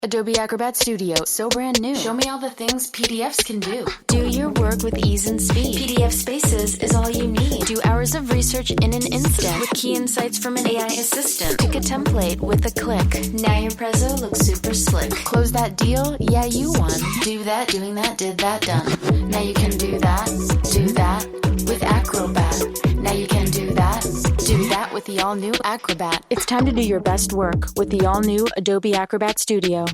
Adobe Acrobat Studio, so brand new. Show me all the things PDFs can do. Do your work with ease and speed. PDF Spaces is all you need. Do hours of research in an instant with key insights from an AI assistant. Pick a template with a click. Now your prezzo looks super slick. Close that deal? Yeah, you won. Do that, doing that, did that, done. Now you can do that with Acrobat. Now you can do that with the all-new Acrobat. It's time to do your best work with the all-new Adobe Acrobat Studio.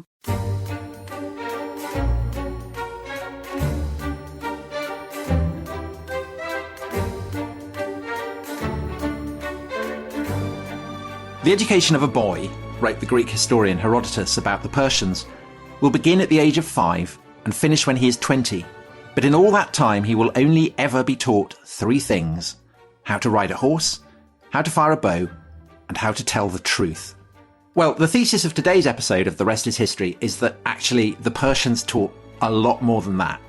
The education of a boy, wrote the Greek historian Herodotus about the Persians, will begin at the age of 5 and finish when he is 20. But in all that time, he will only ever be taught 3 things: how to ride a horse, how to fire a bow, and how to tell the truth. Well, the thesis of today's episode of The Rest is History is that actually the Persians taught a lot more than that.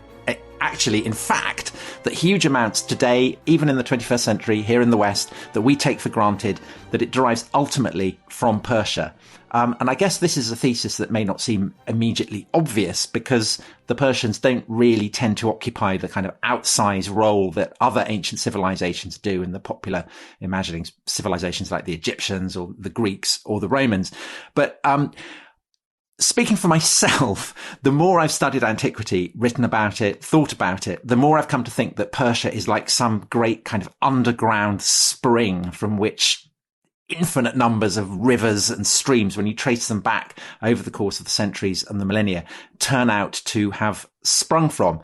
Actually, in fact, that huge amounts today, even in the 21st century, here in the West, that we take for granted, that it derives ultimately from Persia. And I guess this is a thesis that may not seem immediately obvious because the Persians don't really tend to occupy the kind of outsized role that other ancient civilizations do in the popular imaginings, civilizations like the Egyptians or the Greeks or the Romans. But speaking for myself, the more I've studied antiquity, written about it, thought about it, the more I've come to think that Persia is like some great kind of underground spring from which infinite numbers of rivers and streams, when you trace them back over the course of the centuries and the millennia, turn out to have sprung from.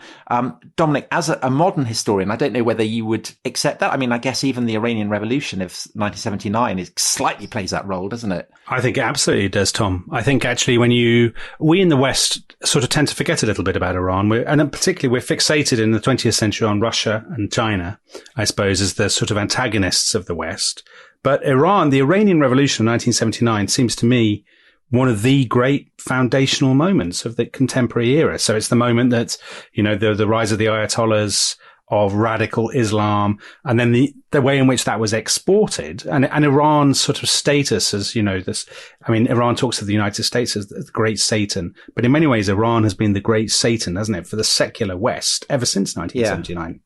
Dominic, as a modern historian, I don't know whether you would accept that. I mean, I guess even the Iranian Revolution of 1979 slightly plays that role, doesn't it? I think it absolutely does, Tom. I think actually we in the West sort of tend to forget a little bit about Iran. And particularly we're fixated in the 20th century on Russia and China, I suppose, as the sort of antagonists of the West. But Iran, the Iranian Revolution of 1979 seems to me one of the great foundational moments of the contemporary era. So it's the moment that, the rise of the Ayatollahs, of radical Islam, and then the way in which that was exported and Iran's sort of status as, Iran talks of the United States as the great Satan, but in many ways, Iran has been the great Satan, hasn't it, for the secular West ever since 1979.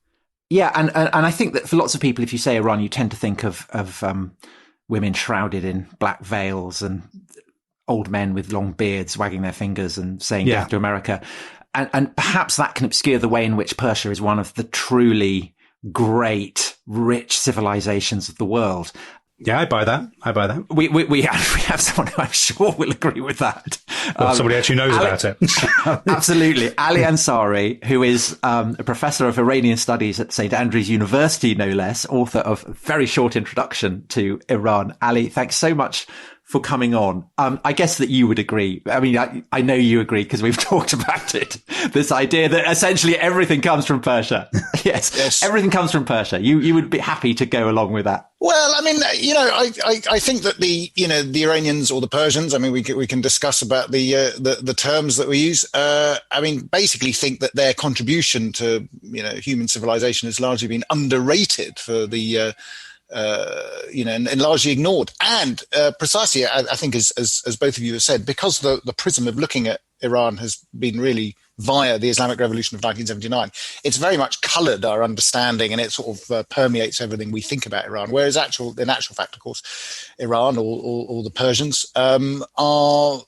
Yeah, and I think that for lots of people, if you say Iran, you tend to think of women shrouded in black veils and old men with long beards wagging their fingers and saying death to America. And perhaps that can obscure the way in which Persia is one of the truly great, rich civilizations of the world. Yeah, I buy that. We have someone who I'm sure will agree with that. Well, somebody actually knows about it. Absolutely. Ali Ansari, who is a professor of Iranian studies at St. Andrews University, no less, author of a very short introduction to Iran. Ali, thanks so much for coming on. I guess that you would agree. I mean, I know you agree because we've talked about it. This idea that essentially everything comes from Persia. Yes. Everything comes from Persia. You would be happy to go along with that. Well, I mean, I think that the Iranians or the Persians, I mean, we can discuss about the terms that we use. Basically think that their contribution to, human civilization has largely been underrated for the, and largely ignored. And precisely, I think, as both of you have said, because the prism of looking at Iran has been really via the Islamic Revolution of 1979, it's very much coloured our understanding, and it sort of permeates everything we think about Iran. Whereas in actual fact, of course, Iran or the Persians are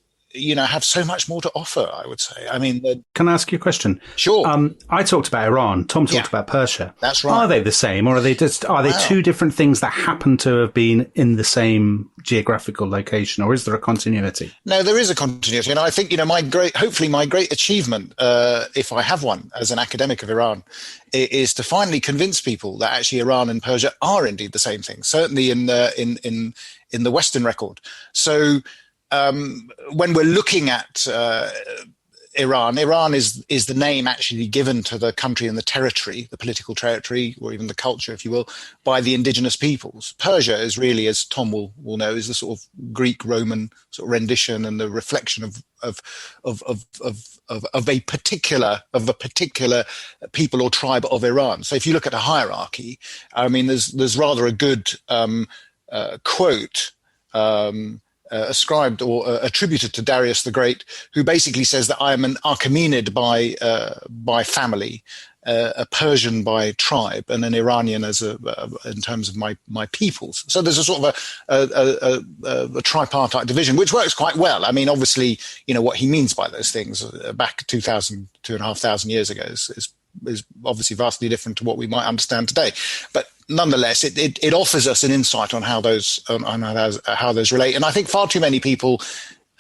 have so much more to offer, I would say. I mean, can I ask you a question? Sure. I talked about Iran. Tom talked about Persia. That's right. Are they the same, or are they two different things that happen to have been in the same geographical location, or is there a continuity? No, there is a continuity, and I think my great achievement, if I have one as an academic of Iran, is to finally convince people that actually Iran and Persia are indeed the same thing. Certainly in the Western record. So. When we're looking at Iran is the name actually given to the country and the territory, the political territory, or even the culture, if you will, by the indigenous peoples. Persia is really, as Tom will know, is the sort of Greek-Roman sort of rendition and the reflection of a particular people or tribe of Iran. So if you look at a hierarchy, I mean, there's rather a good quote ascribed or attributed to Darius the Great, who basically says that I am an Achaemenid by family, a Persian by tribe, and an Iranian in terms of my peoples. So there's a sort of a tripartite division, which works quite well. I mean, obviously, what he means by those things back 2,500 years ago is obviously vastly different to what we might understand today. But nonetheless, it offers us an insight on how those relate. And I think far too many people,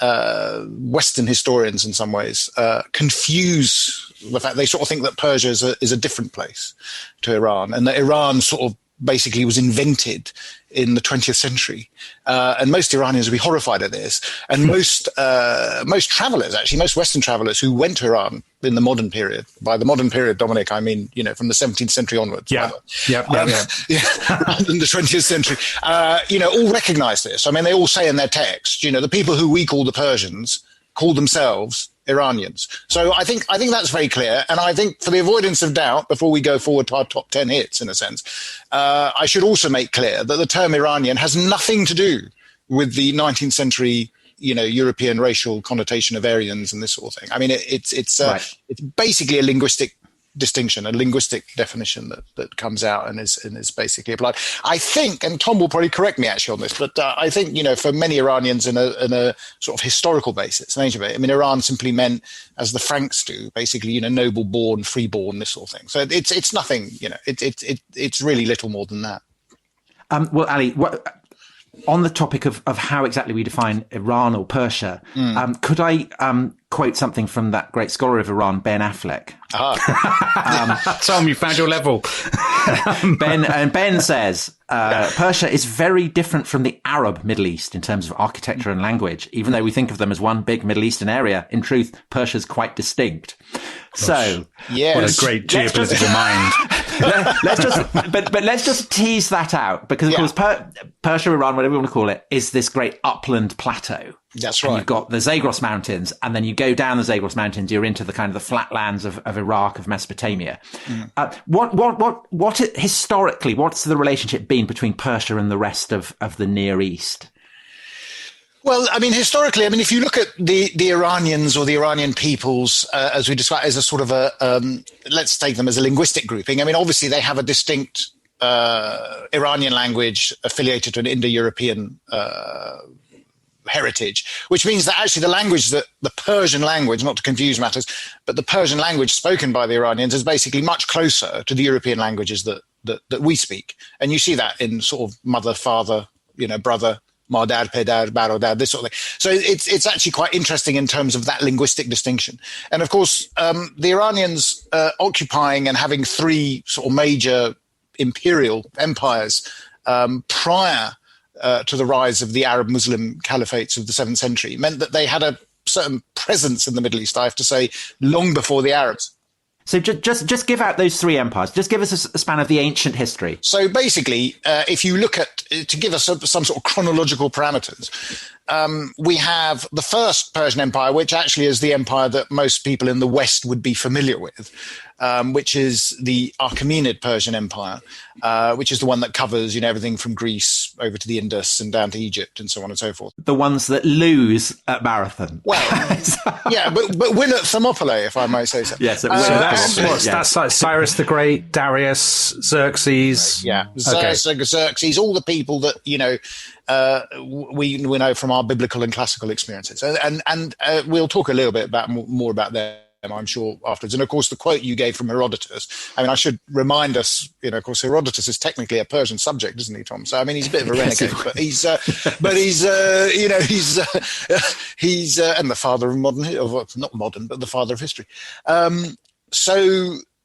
Western historians in some ways, confuse the fact they sort of think that Persia is a different place to Iran, and that Iran sort of basically was invented in the 20th century. And most Iranians would be horrified at this. And most travelers, actually, most Western travelers who went to Iran in the modern period, by the modern period, Dominic, I mean, from the 17th century onwards. Rather than the 20th century, all recognize this. I mean, they all say in their text, the people who we call the Persians call themselves Iranians. So I think that's very clear. And I think for the avoidance of doubt, before we go forward to our top 10 hits, in a sense, I should also make clear that the term Iranian has nothing to do with the 19th century, European racial connotation of Aryans and this sort of thing. I mean, it's basically a linguistic distinction, a linguistic definition that comes out and is basically applied. I think, and Tom will probably correct me actually on this, but I think, for many Iranians in a sort of historical basis, an ancient, I mean, Iran simply meant, as the Franks do, basically, noble born, free born, this sort of thing. So it's nothing, it's really little more than that. Well, Ali, on the topic of how exactly we define Iran or Persia, could I quote something from that great scholar of Iran, Ben Affleck? Tom, you found your level. Ben says, Persia is very different from the Arab Middle East in terms of architecture and language. Even though we think of them as one big Middle Eastern area, in truth, Persia's quite distinct. Gosh. So, what a great geopolitical mind. Let's just tease that out, because of course Persia, Iran, whatever you want to call it, is this great upland plateau. That's right. And you've got the Zagros Mountains, and then you go down the Zagros Mountains, you're into the kind of the flatlands of Iraq, of Mesopotamia. What historically, what's the relationship been between Persia and the rest of the Near East? Well, I mean, historically, if you look at the Iranians or the Iranian peoples, as we describe, as a sort of let's take them as a linguistic grouping. I mean, obviously they have a distinct Iranian language affiliated to an Indo-European heritage, which means that actually the Persian language, not to confuse matters, but the Persian language spoken by the Iranians is basically much closer to the European languages that we speak. And you see that in sort of mother, father, brother, Mardad, Pedad, Barodad, this sort of thing. So it's actually quite interesting in terms of that linguistic distinction. And of course, the Iranians occupying and having three sort of major imperial empires prior to the rise of the Arab Muslim caliphates of the 7th century meant that they had a certain presence in the Middle East, I have to say, long before the Arabs. So just give out those three empires. Just give us a span of the ancient history. So basically, if you look at, to give us some sort of chronological parameters, we have the first Persian Empire, which actually is the empire that most people in the West would be familiar with, which is the Achaemenid Persian Empire, which is the one that covers, everything from Greece over to the Indus and down to Egypt and so on and so forth. The ones that lose at Marathon. Well, yeah, but win at Thermopylae, if I might say so. Yes, that's like Cyrus the Great, Darius, Xerxes. Yeah, Xerxes, all the people that, we know from our biblical and classical experiences. And we'll talk a little bit more about them, I'm sure, afterwards. And of course, the quote you gave from Herodotus, I should remind us, of course, Herodotus is technically a Persian subject, isn't he, Tom? So, he's a bit of a renegade, but he's and the father of not modern, but the father of history.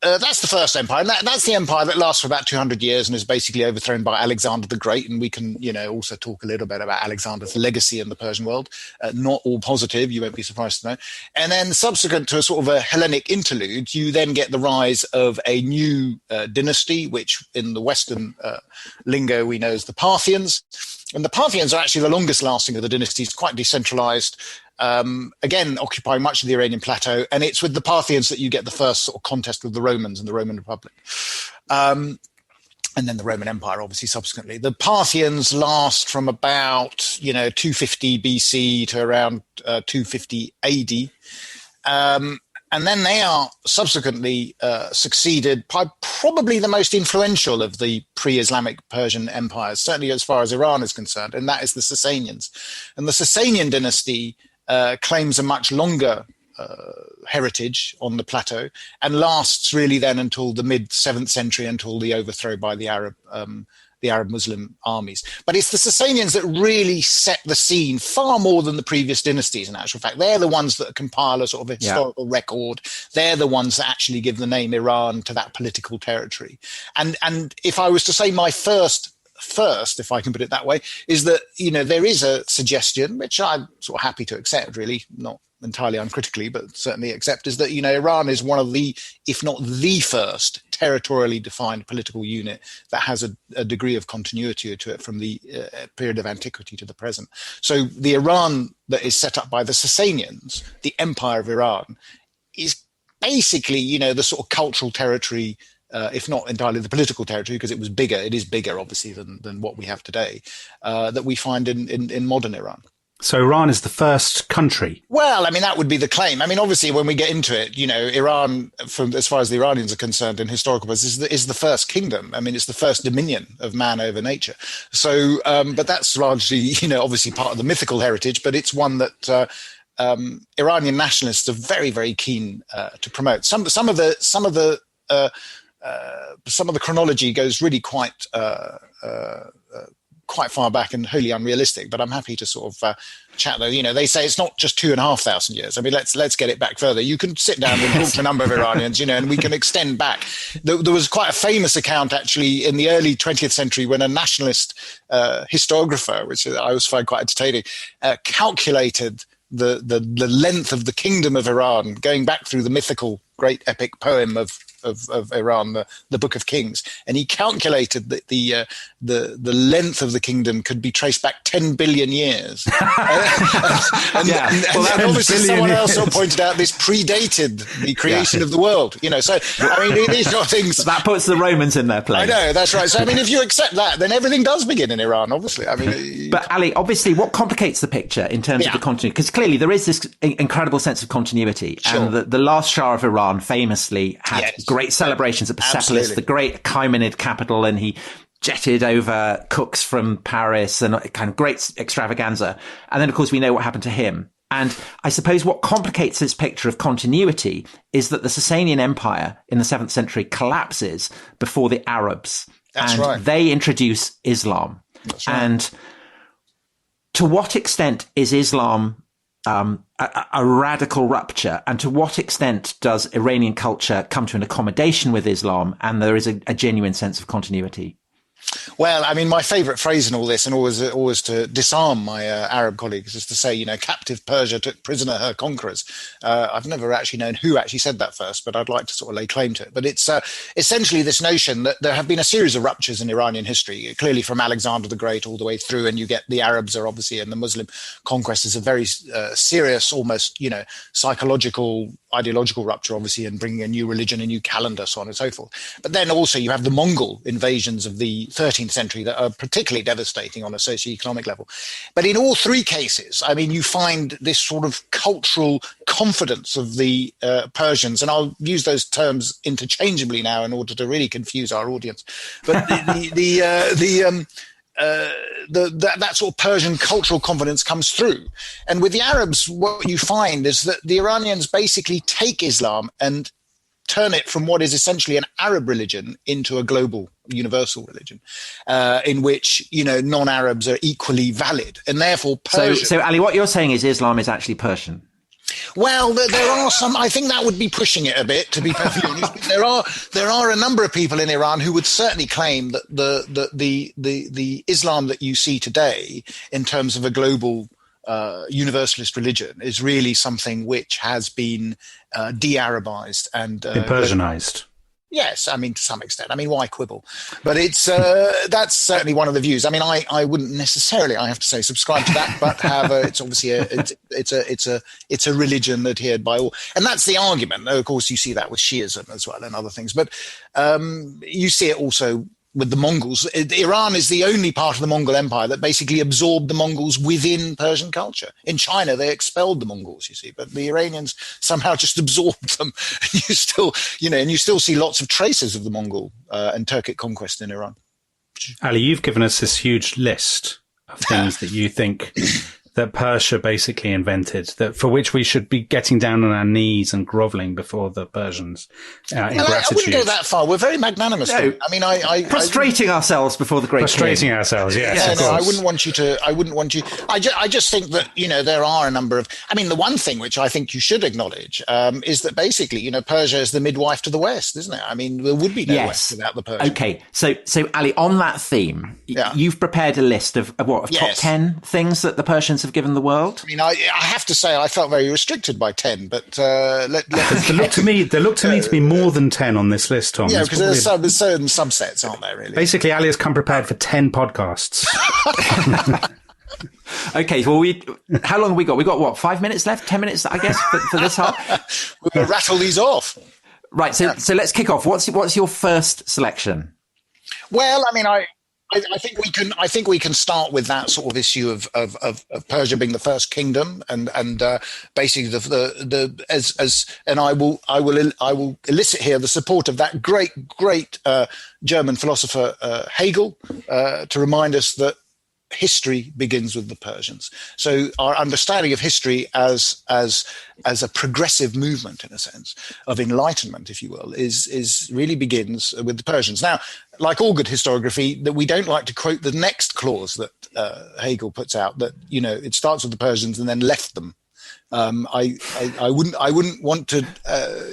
That's the first empire. And that's the empire that lasts for about 200 years and is basically overthrown by Alexander the Great. And we can, also talk a little bit about Alexander's legacy in the Persian world. Not all positive, you won't be surprised to know. And then subsequent to a sort of a Hellenic interlude, you then get the rise of a new dynasty, which in the Western lingo we know as the Parthians. And the Parthians are actually the longest lasting of the dynasties, quite decentralized. Again, occupying much of the Iranian plateau, and it's with the Parthians that you get the first sort of contest with the Romans and the Roman Republic. and then the Roman Empire, obviously, subsequently. The Parthians last from about 250 BC to around 250 AD. And then they are subsequently succeeded by probably the most influential of the pre-Islamic Persian empires, certainly as far as Iran is concerned, and that is the Sasanians. And the Sasanian dynasty claims a much longer heritage on the plateau and lasts really then until the mid-7th century, until the overthrow by the Arab Muslim armies. But it's the Sasanians that really set the scene far more than the previous dynasties, in actual fact. They're the ones that compile a sort of historical record. They're the ones that actually give the name Iran to that political territory. And if I was to say my first, if I can put it that way, is that, there is a suggestion, which I'm sort of happy to accept, really, not entirely uncritically, but certainly accept, is that, Iran is one of the, if not the first, territorially defined political unit that has a degree of continuity to it from the period of antiquity to the present. So the Iran that is set up by the Sasanians, the Empire of Iran, is basically, the sort of cultural territory, if not entirely the political territory, because it was bigger. It is bigger, obviously, than what we have today, that we find in modern Iran. So Iran is the first country? Well, I mean, that would be the claim. I mean, obviously, when we get into it, Iran, from as far as the Iranians are concerned in historical purposes, is the first kingdom. I mean, it's the first dominion of man over nature. So, but that's largely, obviously part of the mythical heritage, but it's one that Iranian nationalists are very, very keen to promote. Some of the chronology goes really quite far back and wholly unrealistic, but I'm happy to sort of chat though. They say it's not just 2,500 years. I mean, let's get it back further. You can sit down and talk to a number of Iranians, and we can extend back. There was quite a famous account actually in the early 20th century when a nationalist historiographer, which I always find quite entertaining, calculated the length of the kingdom of Iran, going back through the mythical great epic poem of Iran, the Book of Kings, and he calculated that the length of the kingdom could be traced back 10 billion years. and obviously someone else pointed out this predated the creation of the world. So I mean, these are things that puts the Romans in their place. I know, that's right. So I mean, if you accept that, then everything does begin in Iran. Obviously, I mean. But Ali, obviously, what complicates the picture in terms of the continuity? Because clearly there is this incredible sense of continuity, and the last Shah of Iran famously had great celebrations at Persepolis, the great Achaemenid capital, and he jetted over cooks from Paris and kind of great extravaganza. And then, of course, we know what happened to him. And I suppose what complicates this picture of continuity is that the Sasanian Empire in the 7th century collapses before the Arabs. That's right. They introduce Islam. That's right. And to what extent is Islam a radical rupture, and to what extent does Iranian culture come to an accommodation with Islam and there is a genuine sense of continuity? Well, I mean, my favourite phrase in all this, and always to disarm my Arab colleagues, is to say, captive Persia took prisoner her conquerors. I've never actually known who actually said that first, but I'd like to sort of lay claim to it. But it's essentially this notion that there have been a series of ruptures in Iranian history, clearly from Alexander the Great all the way through, and you get the Arabs are obviously, and the Muslim conquest is a very serious, almost, psychological, ideological rupture, obviously, and bringing a new religion, a new calendar, so on and so forth. But then also you have the Mongol invasions of the 13th century that are particularly devastating on a socioeconomic level. But in all three cases, I mean, you find this sort of cultural confidence of the Persians, and I'll use those terms interchangeably now in order to really confuse our audience. But that sort of Persian cultural confidence comes through. And with the Arabs, what you find is that the Iranians basically take Islam and turn it from what is essentially an Arab religion into a global universal religion, in which, non-Arabs are equally valid. And therefore Persia... So Ali, what you're saying is Islam is actually Persian? Well, there are some. I think that would be pushing it a bit, to be perfectly honest. But there are a number of people in Iran who would certainly claim that the Islam that you see today, in terms of a global universalist religion, is really something which has been de-Arabized and Persianized. Yes, I mean, to some extent. I mean, why quibble? But it's that's certainly one of the views. I mean, I wouldn't necessarily, I have to say, subscribe to that, but however, it's obviously it's a religion adhered by all, and that's the argument. Of course, you see that with Shiism as well and other things, but you see it also with the Mongols. Iran is the only part of the Mongol Empire that basically absorbed the Mongols within Persian culture. In China, they expelled the Mongols, you see, but the Iranians somehow just absorbed them. And you still see lots of traces of the Mongol and Turkic conquest in Iran. Ali, you've given us this huge list of things that you think that Persia basically invented, that for which we should be getting down on our knees and grovelling before the Persians in gratitude. I wouldn't go that far. We're very magnanimous. No. I mean, prostrating ourselves before the great Prostrating king. ourselves, yes, of no, course. I wouldn't want you to. I just think that, there are a number of. I mean, the one thing which I think you should acknowledge is that basically, Persia is the midwife to the West, isn't it? I mean, there would be no West without the Persians. Okay, so Ali, on that theme, you've prepared a list of top 10 things that the Persians have given the world. I mean, I have to say I felt very restricted by 10, but There look to me to be more than 10 on this list, Tom. Yeah, because there's certain subsets, aren't there, really? Basically, Ali has come prepared for 10 podcasts. Okay, well, how long have we got? We've got, what, 5 minutes left? 10 minutes, I guess, for this half? We're going to rattle these off. Right, so let's kick off. What's your first selection? Well, I mean, I think we can start with that sort of issue of Persia being the first kingdom and basically I will elicit here the support of that great German philosopher Hegel to remind us that history begins with the Persians. So our understanding of history as a progressive movement, in a sense, of enlightenment, if you will, is really begins with the Persians. Now, like all good historiography, that we don't like to quote the next clause that Hegel puts out, that it starts with the Persians and then left them. I wouldn't want to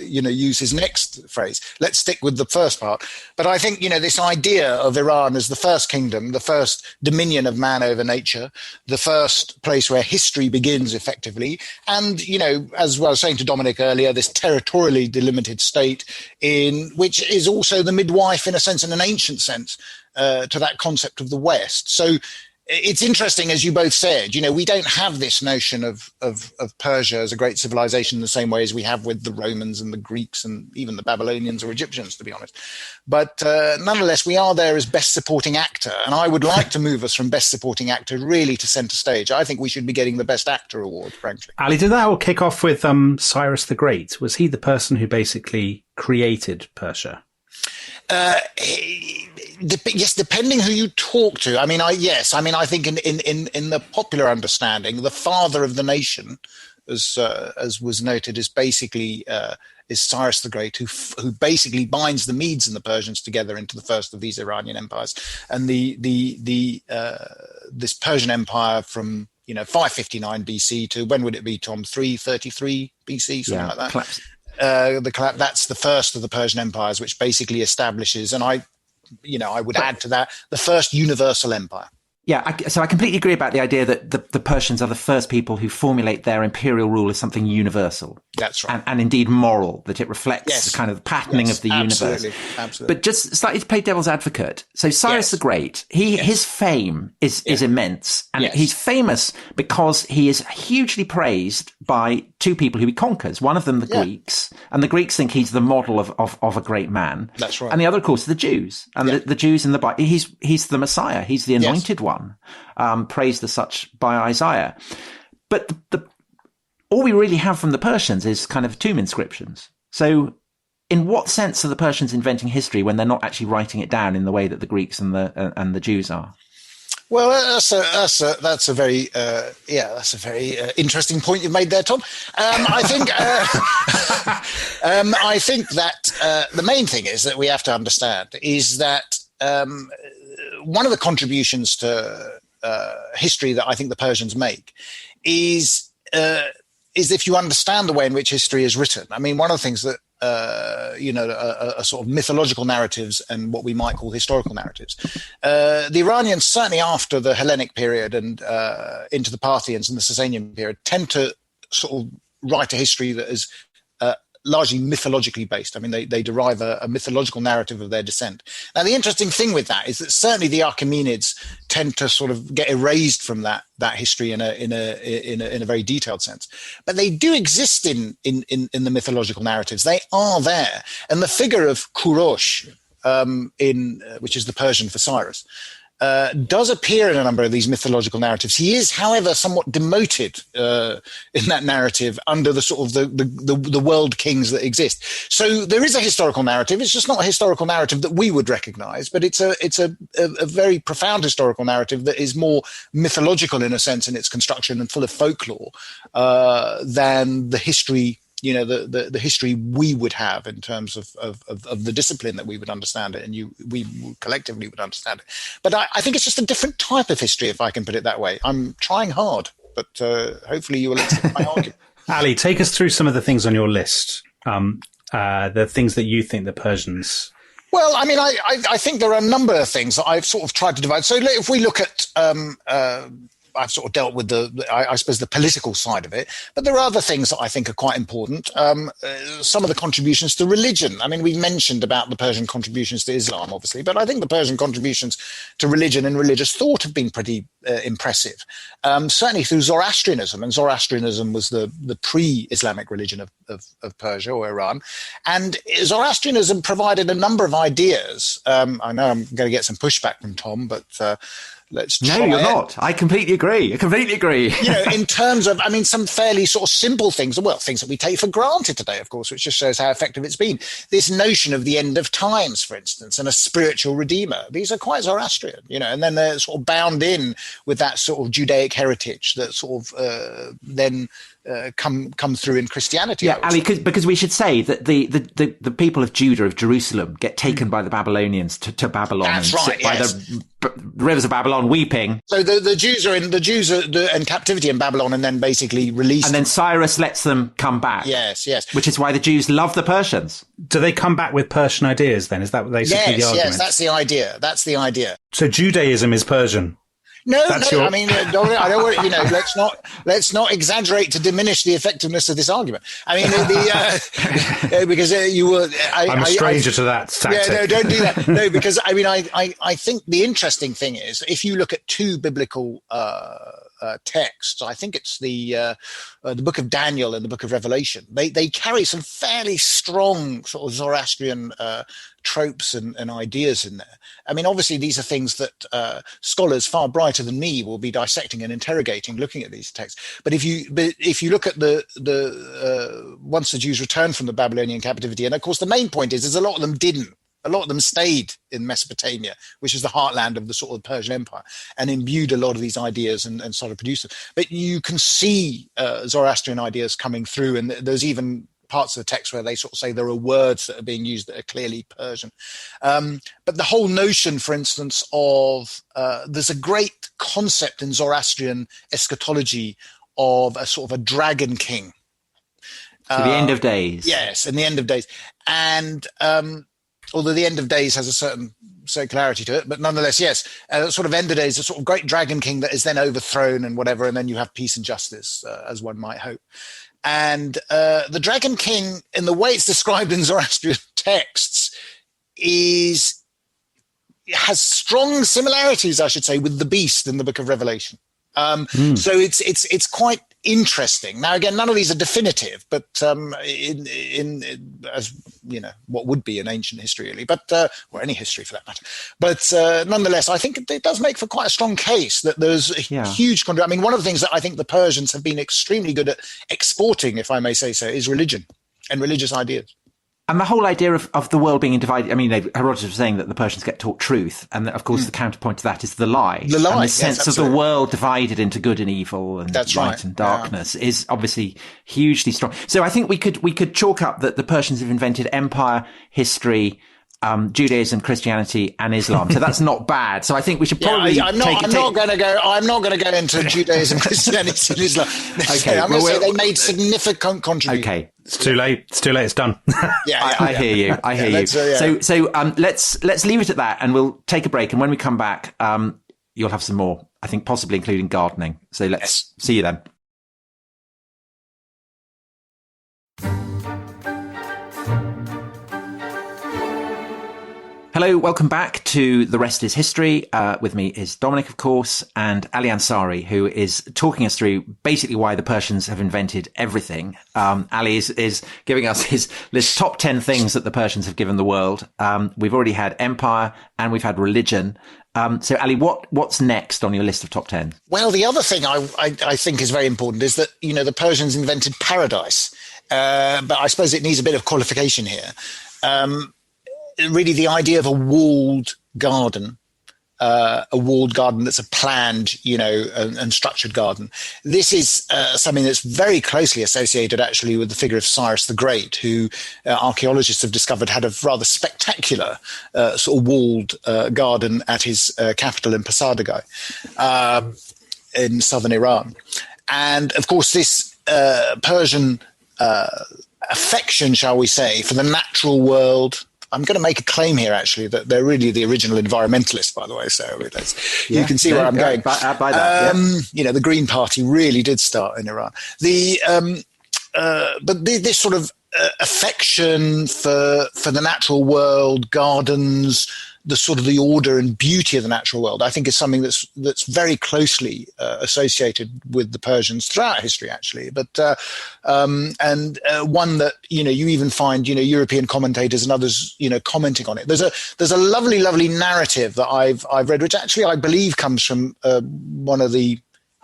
use his next phrase. Let's stick with the first part. But I think this idea of Iran as the first kingdom, the first dominion of man over nature, the first place where history begins effectively, and as I was saying to Dominic earlier, this territorially delimited state which is also the midwife in a sense, in an ancient sense, to that concept of the West. So it's interesting, as you both said, we don't have this notion of Persia as a great civilization in the same way as we have with the Romans and the Greeks and even the Babylonians or Egyptians, to be honest. But nonetheless, we are there as best supporting actor. And I would like to move us from best supporting actor really to center stage. I think we should be getting the best actor award, frankly. Ali, did that all kick off with Cyrus the Great? Was he the person who basically created Persia? Yes, depending who you talk to. I mean, I think in the popular understanding, the father of the nation, as was noted, is basically is Cyrus the Great, who basically binds the Medes and the Persians together into the first of these Iranian empires, and this Persian empire from 559 BC to when would it be, Tom? 333 BC, something like that. Collapse. That's the first of the Persian empires, which basically establishes, and I would add to that, the first universal empire. Yeah, so I completely agree about the idea that the Persians are the first people who formulate their imperial rule as something universal. That's right. And indeed moral, that it reflects the kind of patterning of the universe. Absolutely. But just slightly to play devil's advocate. So Cyrus the Great, his fame is immense. And he's famous because he is hugely praised by two people who he conquers. One of them, the Greeks. And the Greeks think he's the model of a great man. That's right. And the other, of course, the Jews. And the Jews in the Bible, he's the Messiah. He's the anointed one. Praised as such by Isaiah. But all we really have from the Persians is kind of tomb inscriptions. So in what sense are the Persians inventing history when they're not actually writing it down in the way that the Greeks and the Jews are? Well, that's a very interesting point you've made there, Tom. I think that the main thing is that we have to understand is that one of the contributions to history that I think the Persians make is if you understand the way in which history is written. I mean, one of the things that are sort of mythological narratives and what we might call historical narratives. The Iranians, certainly after the Hellenic period and into the Parthians and the Sasanian period, tend to sort of write a history that is largely mythologically based. I mean, they derive a mythological narrative of their descent. Now, the interesting thing with that is that certainly the Achaemenids tend to sort of get erased from that history in a very detailed sense. But they do exist in the mythological narratives. They are there. And the figure of Kurosh, which is the Persian for Cyrus, does appear in a number of these mythological narratives. He is, however, somewhat demoted in that narrative under the sort of the world kings that exist. So there is a historical narrative. It's just not a historical narrative that we would recognize, but it's a very profound historical narrative that is more mythological in a sense in its construction and full of folklore than the history. The history we would have in terms of the discipline that we would understand it, and we collectively would understand it. But I think it's just a different type of history, if I can put it that way. I'm trying hard, but hopefully you will accept my argument. Ali, take us through some of the things on your list, the things that you think the Persians... Well, I mean, I think there are a number of things that I've sort of tried to divide. So if we look at... I've sort of dealt with I suppose the political side of it, but there are other things that I think are quite important. Some of the contributions to religion. I mean, we mentioned about the Persian contributions to Islam, obviously, but I think the Persian contributions to religion and religious thought have been pretty impressive. Certainly through Zoroastrianism, and Zoroastrianism was the pre-Islamic religion of Persia or Iran, and Zoroastrianism provided a number of ideas. I know I'm going to get some pushback from Tom, but let's try. No, you're not. I completely agree. In terms of, I mean, some fairly sort of simple things, well, things that we take for granted today, of course, which just shows how effective it's been. This notion of the end of times, for instance, and a spiritual redeemer. These are quite Zoroastrian, and then they're sort of bound in with that sort of Judaic heritage that sort of then come through in Christianity. Yeah, Ali, because we should say that the people of Judah, of Jerusalem, get taken by the Babylonians to Babylon. That's and right. Sit by the rivers of Babylon, weeping. So the Jews are in captivity in Babylon, and then basically released. And then Cyrus lets them come back. Yes. Which is why the Jews love the Persians. Do they come back with Persian ideas then? Is that basically the argument? Yes, that's the idea. So Judaism is Persian. No. I mean, I don't want, let's not exaggerate to diminish the effectiveness of this argument. I mean, because you were. I'm a stranger to that tactic. Yeah, no, don't do that. No, because I mean, I think the interesting thing is if you look at two biblical texts, I think it's the book of Daniel and the book of Revelation. They carry some fairly strong sort of Zoroastrian tropes and ideas in there. I mean, obviously, these are things that scholars far brighter than me will be dissecting and interrogating, looking at these texts. But if you look at the once the Jews returned from the Babylonian captivity, and of course the main point is a lot of them didn't. A lot of them stayed in Mesopotamia, which is the heartland of the sort of Persian Empire, and imbued a lot of these ideas and sort of produced them. But you can see Zoroastrian ideas coming through, and there's even parts of the text where they sort of say there are words that are being used that are clearly Persian. But the whole notion, for instance, of there's a great concept in Zoroastrian eschatology of a sort of a dragon king. So the end of days. Yes, and the end of days. And although the end of days has a certain circularity to it, but nonetheless, yes, sort of end of days, a sort of great dragon king that is then overthrown and whatever, and then you have peace and justice, as one might hope. And the dragon king, in the way it's described in Zoroastrian texts, has strong similarities, I should say, with the beast in the book of Revelation. So it's quite interesting. Now, again, none of these are definitive, but in as you know, what would be an ancient history, really, but or any history for that matter. But nonetheless, I think it does make for quite a strong case that there's a huge. I mean, one of the things that I think the Persians have been extremely good at exporting, if I may say so, is religion and religious ideas. And the whole idea of the world being divided, I mean, Herodotus was saying that the Persians get taught truth. And of course, the counterpoint to that is the lie. The lie, and the sense of the world divided into good and evil and light and darkness is obviously hugely strong. So I think we could chalk up that the Persians have invented empire, history, Judaism, Christianity, and Islam. So that's not bad. So I think we should probably. I'm not going to go into Judaism, Christianity, and Islam. Okay, I'm going to say they made significant contributions. Okay, it's too late. It's done. I hear you. I hear you. So let's leave it at that, and we'll take a break. And when we come back, you'll have some more. I think possibly including gardening. So let's see you then. Hello, welcome back to The Rest is History. With me is Dominic, of course, and Ali Ansari, who is talking us through basically why the Persians have invented everything. Ali is giving us his list top 10 things that the Persians have given the world. We've already had empire and we've had religion. So, Ali, what's next on your list of top 10? Well, the other thing I think is very important is that, the Persians invented paradise. But I suppose it needs a bit of qualification here. Really, the idea of a walled garden that's a planned, and structured garden. This is something that's very closely associated, actually, with the figure of Cyrus the Great, who archaeologists have discovered had a rather spectacular sort of walled garden at his capital in Pasargadae in southern Iran. And, of course, this Persian affection, shall we say, for the natural world. I'm going to make a claim here, actually, that they're really the original environmentalists, by the way. So you can see where I'm going. By that, the Green Party really did start in Iran. But this sort of affection for the natural world, gardens, the sort of the order and beauty of the natural world, I think is something that's very closely associated with the Persians throughout history, actually. But one that you even find European commentators and others commenting on it. There's a lovely narrative that I've read, which actually I believe comes from I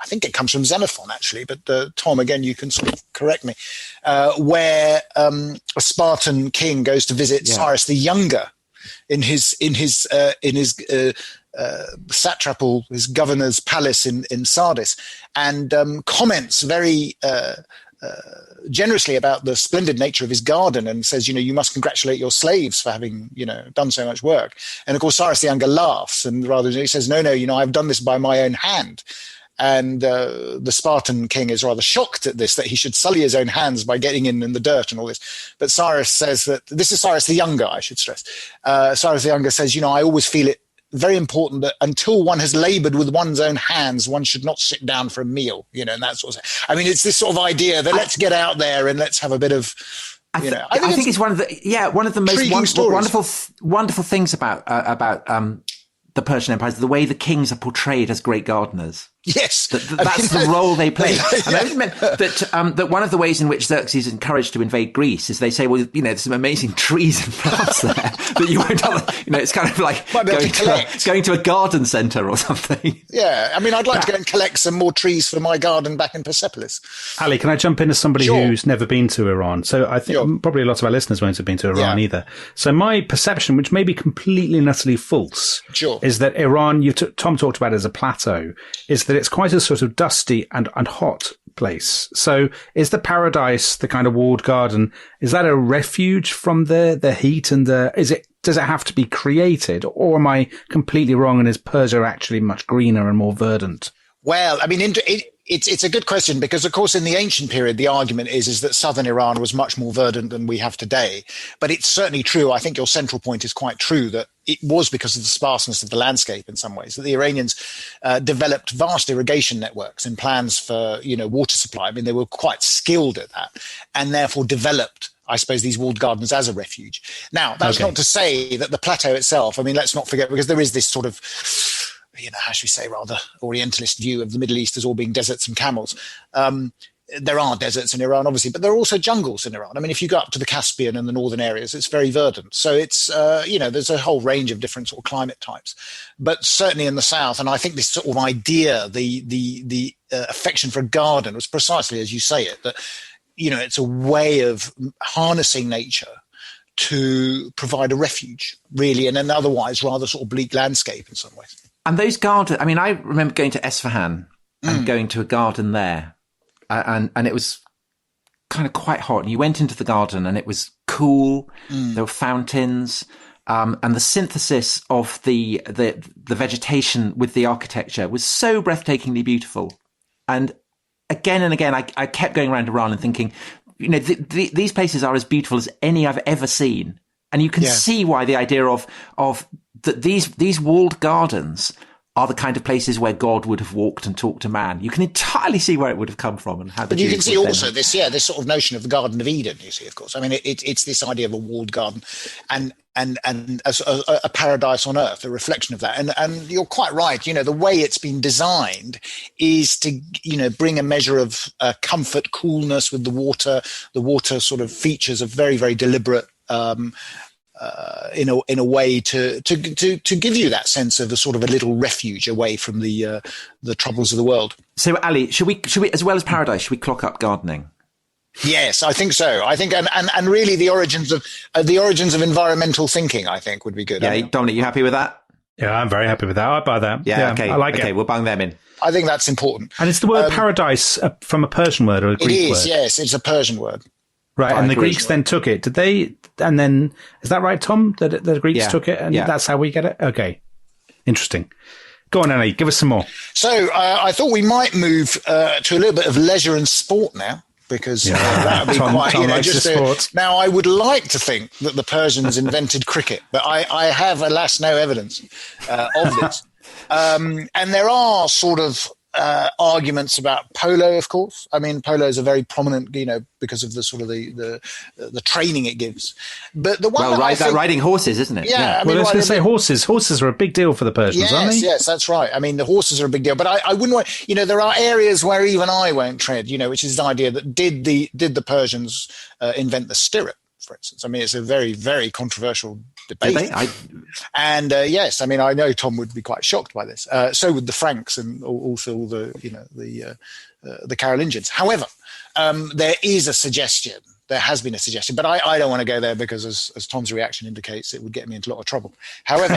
think it comes from Xenophon, actually, but Tom, again, you can sort of correct me, where a Spartan king goes to visit Cyrus the Younger in his satrapal, his governor's palace in Sardis, and comments very generously about the splendid nature of his garden, and says, you must congratulate your slaves for having, done so much work. And of course, Cyrus the Younger laughs, and rather he says, no, I've done this by my own hand. And the Spartan king is rather shocked at this, that he should sully his own hands by getting in the dirt and all this. But Cyrus says that, this is Cyrus the Younger, I should stress. Cyrus the Younger says, I always feel it very important that until one has labored with one's own hands, one should not sit down for a meal, and that sort of thing. I mean, it's this sort of idea that let's get out there and let's have a bit of, I think it's one of the most wonderful things about the Persian Empire is the way the kings are portrayed as great gardeners. Yes, that's the role they play. And I meant that one of the ways in which Xerxes is encouraged to invade Greece is they say, well, there's some amazing trees and plants there that you won't have. It's kind of like going to a garden centre or something. Yeah, I mean, I'd like to go and collect some more trees for my garden back in Persepolis. Ali, can I jump in as somebody who's never been to Iran? So I think probably a lot of our listeners won't have been to Iran either. So my perception, which may be completely and utterly false, is that Iran, Tom talked about it as a plateau, is that it's quite a sort of dusty and hot place. So is the paradise, the kind of walled garden, is that a refuge from the heat and does it have to be created, or am I completely wrong and is Persia actually much greener and more verdant? Well, I mean, it's a good question because, of course, in the ancient period, the argument is that southern Iran was much more verdant than we have today. But it's certainly true. I think your central point is quite true that it was because of the sparseness of the landscape in some ways that the Iranians developed vast irrigation networks and plans for, water supply. I mean, they were quite skilled at that and therefore developed, I suppose, these walled gardens as a refuge. Now, that's not to say that the plateau itself, I mean, let's not forget, because there is this sort of, how should we say, rather Orientalist view of the Middle East as all being deserts and camels. There are deserts in Iran, obviously, but there are also jungles in Iran. I mean, if you go up to the Caspian and the northern areas, it's very verdant. So it's, there's a whole range of different sort of climate types. But certainly in the south, and I think this sort of idea, the affection for a garden was precisely as you say it, that, it's a way of harnessing nature to provide a refuge, really, in an otherwise rather sort of bleak landscape in some ways. And those gardens, I mean, I remember going to Esfahan and going to a garden there. And it was kind of quite hot. And you went into the garden and it was cool. There were fountains. And the synthesis of the vegetation with the architecture was so breathtakingly beautiful. And again and again, I kept going around Iran and thinking, these places are as beautiful as any I've ever seen. And you can see why the idea of that these walled gardens are the kind of places where God would have walked and talked to man. You can entirely see where it would have come from and how. But you can see also this sort of notion of the Garden of Eden. You see, of course, I mean, it's this idea of a walled garden, and a paradise on earth, a reflection of that. And you're quite right. The way it's been designed is to, bring a measure of comfort, coolness with the water. The water sort of features a very, very deliberate, in a way to give you that sense of a sort of a little refuge away from the troubles of the world. So, Ali, should we, as well as paradise, should we clock up gardening? Yes, I think so. I think, and really the origins of environmental thinking, I think, would be good. Yeah, Dominic, you happy with that? Yeah, I'm very happy with that. I buy that. Yeah, okay. I like it. Okay, we'll bung them in. I think that's important. And it's the word paradise from a Persian word or a Greek word? It is, yes. It's a Persian word. Right, and the Greeks then took it. Did they? And then, is that right, Tom? That the Greeks took it, and that's how we get it? Okay. Interesting. Go on, Ali, give us some more. So I thought we might move to a little bit of leisure and sport now, because that would be quite, now I would like to think that the Persians invented cricket, but I have, alas, no evidence of this. And there are sort of arguments about polo, of course. I mean, polo is a very prominent, because of the sort of the training it gives. But the one riding horses, isn't it? Yeah. I was going to say horses. Horses are a big deal for the Persians, aren't they? Yes, that's right. I mean, the horses are a big deal. But I wouldn't want, there are areas where even I won't tread, which is the idea that did the Persians invent the stirrup, for instance? I mean, it's a very, very controversial debate. Did they? And yes, I mean, I know Tom would be quite shocked by this. So would the Franks and also the Carolingians. However, there is a suggestion. There has been a suggestion, but I don't want to go there because, as Tom's reaction indicates, it would get me into a lot of trouble. However,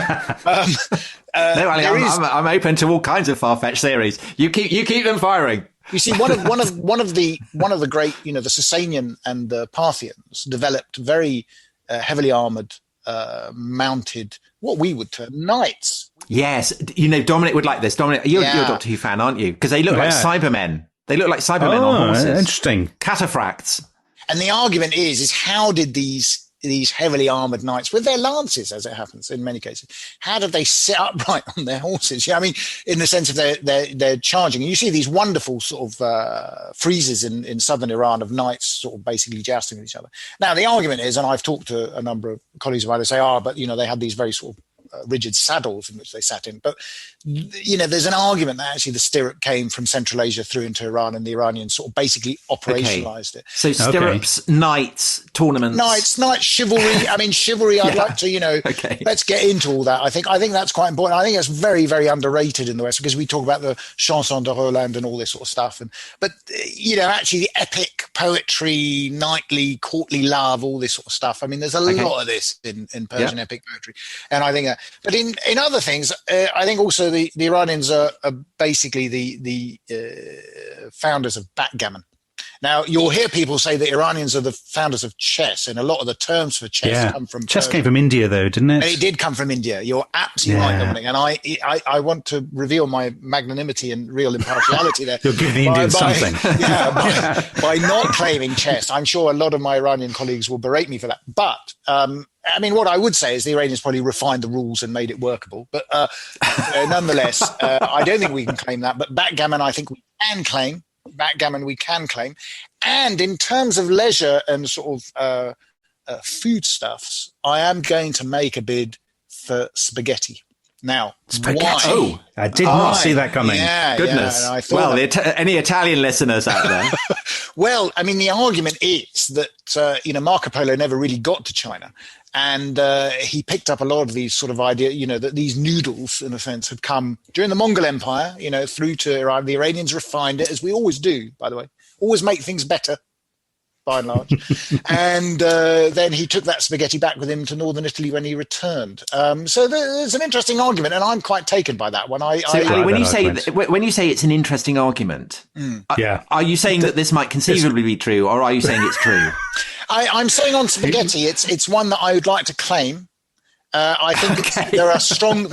no, Ali, I'm open to all kinds of far-fetched theories. You keep them firing. You see, one of the great, the Sasanian and the Parthians developed very heavily armored, mounted, what we would term knights. Yes, Dominic would like this. Dominic, you're a Doctor Who fan, aren't you? Because they look like Cybermen. They look like Cybermen on horses. Interesting. Cataphracts. And the argument is how did these heavily armored knights, with their lances, as it happens in many cases, how did they sit upright on their horses? I mean, in the sense of they're charging. And you see these wonderful sort of friezes in southern Iran of knights sort of basically jousting with each other. Now, the argument is, and I've talked to a number of colleagues about it, they say, but they had these very sort of rigid saddles in which they sat in. But, there's an argument that actually the stirrup came from Central Asia through into Iran, and the Iranians sort of basically operationalized it. So stirrups, knights, tournaments. Knights, chivalry. I mean, chivalry, I'd like to, let's get into all that. I think that's quite important. I think it's very, very underrated in the West because we talk about the chanson de Holland and all this sort of stuff. But actually the epic poetry, knightly, courtly love, all this sort of stuff. I mean, there's a lot of this in Persian epic poetry. And I think but in other things, I think also the Iranians are basically the founders of backgammon. Now, you'll hear people say the Iranians are the founders of chess, and a lot of the terms for chess come from chess. Persia. Came from India, though, didn't it? And it did come from India. You're absolutely right, Dominic. And I want to reveal my magnanimity and real impartiality there. You'll give the Indians something. By not claiming chess. I'm sure a lot of my Iranian colleagues will berate me for that. But I mean, what I would say is the Iranians probably refined the rules and made it workable. But nonetheless, I don't think we can claim that. But backgammon, I think we can claim. And in terms of leisure and sort of foodstuffs, I am going to make a bid for spaghetti. Now, spaghetti. Why? Oh, I did not see that coming. Goodness. I thought any Italian listeners out there? Well, I mean, the argument is that, Marco Polo never really got to China. And he picked up a lot of these sort of idea, that these noodles, in a sense, had come during the Mongol Empire, through to Iran. The Iranians refined it, as we always do, by the way. Always make things better, by and large. And then he took that spaghetti back with him to northern Italy when he returned. So there's an interesting argument, and I'm quite taken by that one. Ali, when you say it's an interesting argument, are you saying that this might conceivably be true, or are you saying it's true? I'm saying on spaghetti, it's one that I would like to claim. I think there are strong.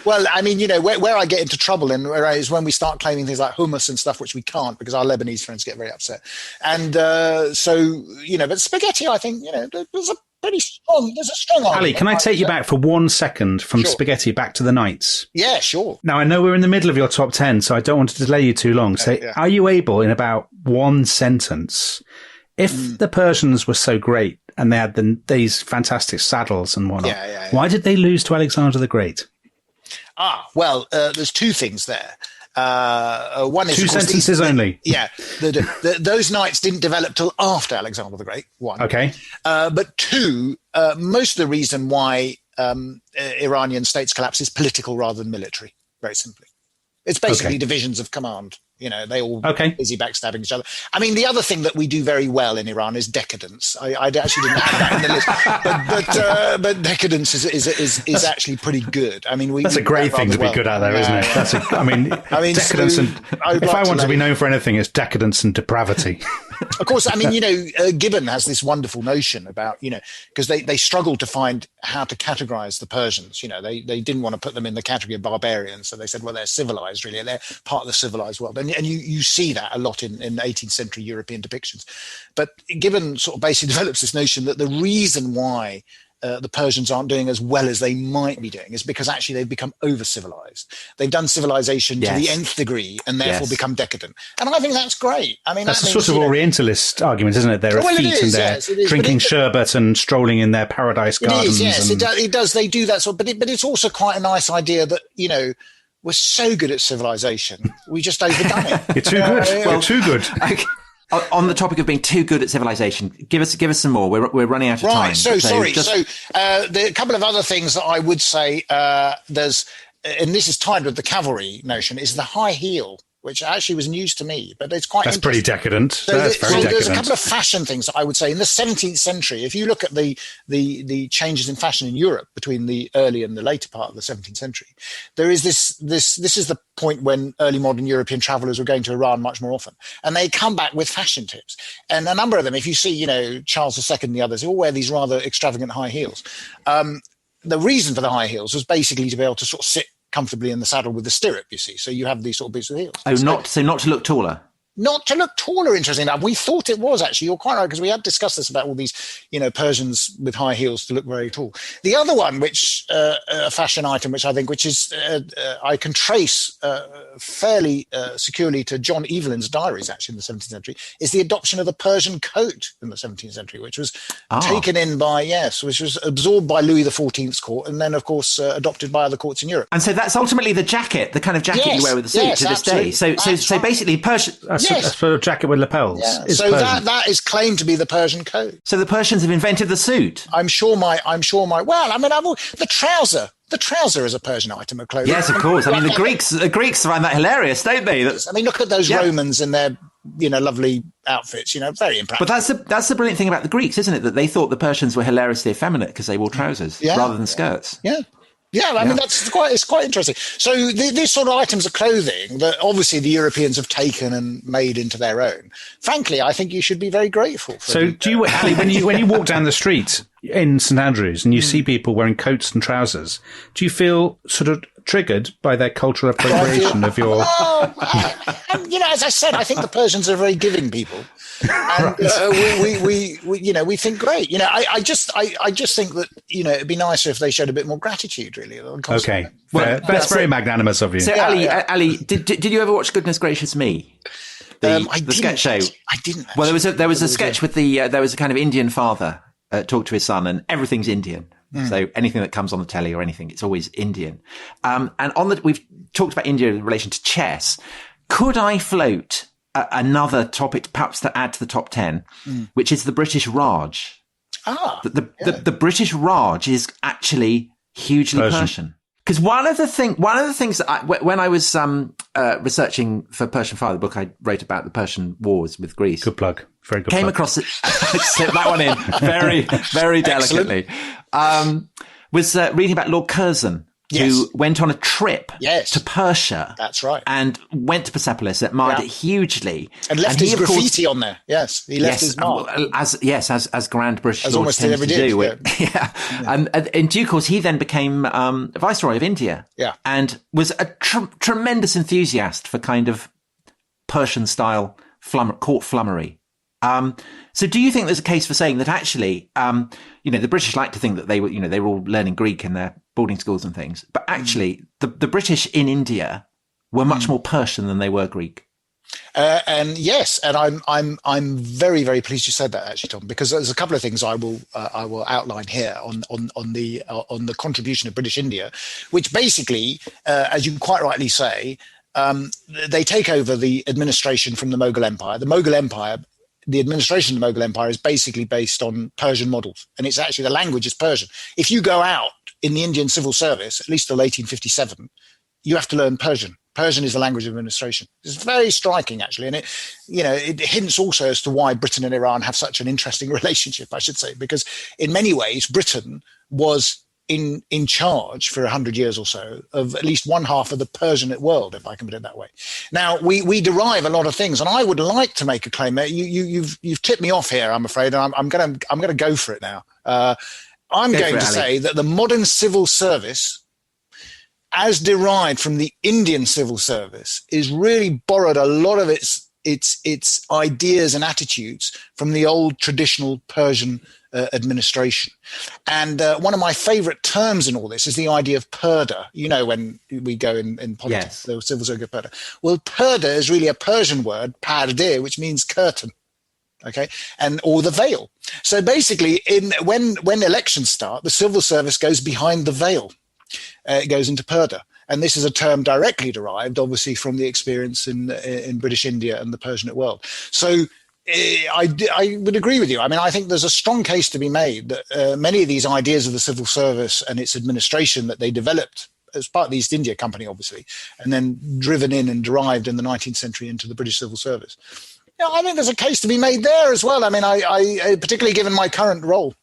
Well, I mean, where I get into trouble is when we start claiming things like hummus and stuff, which we can't because our Lebanese friends get very upset. And but spaghetti, I think, there's a strong argument. Ali, can I take you back for 1 second from spaghetti back to the knights? Yeah, sure. Now, I know we're in the middle of your top 10, so I don't want to delay you too long. So are you able, in about one sentence, if the Persians were so great and they had these fantastic saddles and whatnot. Yeah. Why did they lose to Alexander the Great? Well, there's two things there. One is two sentences only. Yeah, those knights didn't develop till after Alexander the Great. One, okay, but two, most of the reason why Iranian states collapse is political rather than military. Very simply, it's basically divisions of command. They all busy backstabbing each other. I mean, the other thing that we do very well in Iran is decadence. I actually didn't have that in the list, but decadence is actually pretty good. I mean, that's a great thing to be good at, though, isn't it? I mean, decadence and if I want to be known for anything, it's decadence and depravity. Of course, I mean, Gibbon has this wonderful notion about, because they struggled to find how to categorize the Persians. They didn't want to put them in the category of barbarians. So they said, well, they're civilized, really. They're part of the civilized world. And you see that a lot in 18th century European depictions. But Gibbon sort of basically develops this notion that the reason why the Persians aren't doing as well as they might be doing is because actually they've become over-civilized. They've done civilization to the nth degree and therefore become decadent. And I think that's great. I mean, that's a sort of Orientalist argument, isn't it? They're effete and they're drinking sherbet and strolling in their paradise gardens. It is, yes, it does. They do that sort of, but it's also quite a nice idea that, we're so good at civilization, we just overdone it. You're too good. You're too good. On the topic of being too good at civilization, give us some more. We're running out of time. Right. So sorry. A couple of other things that I would say there's, and this is tied with the cavalry notion, is the high heel, which actually was news to me, but it's quite. That's pretty decadent. So that's very decadent. There's a couple of fashion things that I would say in the 17th century. If you look at the changes in fashion in Europe between the early and the later part of the 17th century, there is this is the point when early modern European travelers were going to Iran much more often, and they come back with fashion tips. And a number of them, if you see, Charles II and the others, they all wear these rather extravagant high heels. The reason for the high heels was basically to be able to sort of sit comfortably in the saddle with the stirrup, you see. So you have these sort of boots with heels. Oh, not to look taller. Not to look taller, interesting enough. We thought it was actually. You're quite right, because we had discussed this about all these, Persians with high heels to look very tall. The other one, which a fashion item, which I think, I can trace fairly securely to John Evelyn's diaries, actually in the 17th century, is the adoption of the Persian coat in the 17th century, which was taken in which was absorbed by Louis XIV's court, and then of course adopted by other courts in Europe. And so that's ultimately the jacket, the kind of jacket you wear with the suit to this day. So basically, Persian. A sort of jacket with lapels. Yeah. So that is claimed to be the Persian coat. So the Persians have invented the suit. I'm sure my. Well, I mean, the trouser. The trouser is a Persian item of clothing. Yes, of course. I mean, the Greeks find that hilarious, don't they? I mean, look at those Romans in their, lovely outfits. Very impractical. But that's the brilliant thing about the Greeks, isn't it? That they thought the Persians were hilariously effeminate because they wore trousers rather than skirts. Yeah. Yeah, I mean, it's quite interesting. So these sort of items of clothing that obviously the Europeans have taken and made into their own. Frankly, I think you should be very grateful for So do you, Ali, when you walk down the street in St Andrews and you see people wearing coats and trousers, do you feel sort of triggered by their cultural appropriation of your... as I said, I think the Persians are very giving people. And we think great. I just think that, it'd be nicer if they showed a bit more gratitude, really. Okay. Well, that's very magnanimous of you. So, Ali, did you ever watch Goodness Gracious Me? The sketch show. I didn't. Well, there was a sketch with there was a kind of Indian father talk to his son, and everything's Indian. So anything that comes on the telly or anything, it's always Indian. And we've talked about India in relation to chess. Could I float another topic, perhaps to add to the top 10, which is the British Raj? The British Raj is actually hugely Persian. Because one of the things that when I was researching for Persian Fire, the book I wrote about the Persian wars with Greece. Good plug. Very good. Came across it. Slip that one in very, very delicately. Was reading about Lord Curzon, who went on a trip to Persia. That's right. And went to Persepolis, admired it hugely. And left his graffiti on there. Yes. He left his mark. As Grand British as lords tend to do. And in due course, he then became Viceroy of India. Yeah. And was a tremendous enthusiast for kind of Persian-style court flummery. So do you think there's a case for saying that actually, the British like to think that they were all learning Greek in their boarding schools and things, but actually the British in India were much more Persian than they were Greek? And yes, and I'm very, very pleased you said that, actually, Tom, because there's a couple of things I will outline here on the contribution of British India, which basically, as you quite rightly say, they take over the administration from the Mughal Empire. The administration of the Mughal Empire is basically based on Persian models, and it's actually, the language is Persian. If you go out in the Indian civil service, at least till 1857, you have to learn Persian. Persian is the language of administration. It's very striking, actually, and it hints also as to why Britain and Iran have such an interesting relationship, I should say, because in many ways Britain was in charge for 100 years or so of at least one half of the Persianate world, if I can put it that way. Now we derive a lot of things, and I would like to make a claim. You've tipped me off here, I'm afraid, and I'm going to go for it now. I'm going to say that the modern civil service, as derived from the Indian civil service, is really borrowed a lot of its ideas and attitudes from the old traditional Persian administration. And one of my favorite terms in all this is the idea of purdah. You know, when we go in politics, the civil service go purdah. Well, purdah is really a Persian word, parde, which means curtain. Okay, or the veil. So basically, when elections start, the civil service goes behind the veil. It goes into purdah. And this is a term directly derived, obviously, from the experience in British India and the Persianate world. So I would agree with you. I mean, I think there's a strong case to be made that many of these ideas of the civil service and its administration that they developed as part of the East India Company, obviously, and then driven in and derived in the 19th century into the British civil service. Yeah, I think there's a case to be made there as well. I mean, I particularly given my current role.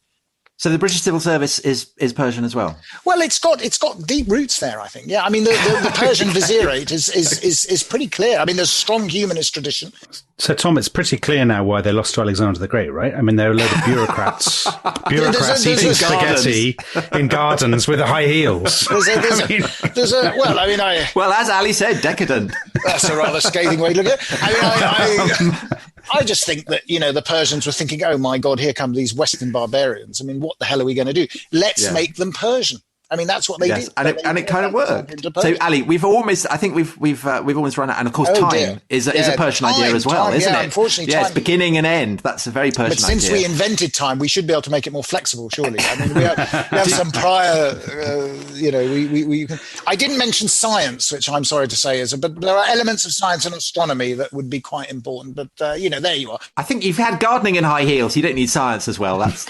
So the British civil service is Persian as well? Well, it's got deep roots there, I think. Yeah, I mean, the Persian vizierate is pretty clear. I mean, there's strong humanist tradition. So, Tom, it's pretty clear now why they lost to Alexander the Great, right? I mean, they're a load of bureaucrats eating spaghetti in gardens with high heels. Well, as Ali said, decadent. That's a rather scathing way to look at it. I mean, I just think that, the Persians were thinking, oh, my God, here come these Western barbarians. I mean, what the hell are we going to do? Let's make them Persian. I mean, that's what they did. And it kind of worked. So, Ali, we've almost run out. And of course, time is a Persian idea as well, isn't it? Unfortunately, yes, beginning and end. That's a very Persian idea. But since we invented time, we should be able to make it more flexible, surely. I mean, we have some prior, I didn't mention science, which I'm sorry to say but there are elements of science and astronomy that would be quite important. But, there you are. I think you've had gardening in high heels. You don't need science as well. That's...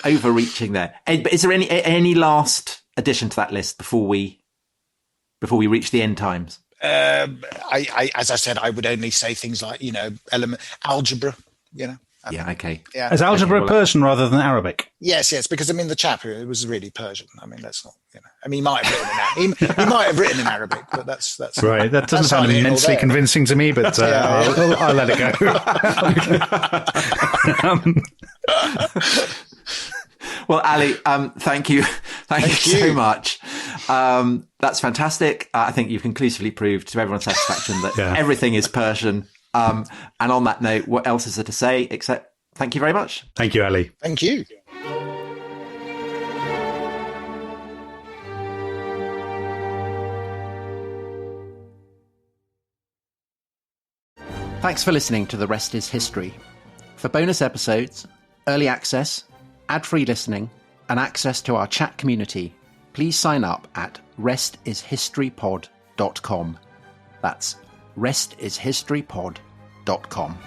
overreaching there. But is there any last addition to that list before we reach the end times? As I said, I would only say things like algebra. Okay. Is algebra Persian rather than Arabic? Yes, because the chap who was really Persian. I mean, let's not. He might have written in Arabic, but that's right. That doesn't sound immensely convincing to me, but I'll let it go. Well, Ali, thank you so much. That's fantastic. I think you've conclusively proved to everyone's satisfaction that everything is Persian. And on that note, what else is there to say except thank you very much? Thank you, Ali. Thank you. Thanks for listening to The Rest is History. For bonus episodes, early access, ad-free listening, and access to our chat community, please sign up at restishistorypod.com. That's restishistorypod.com.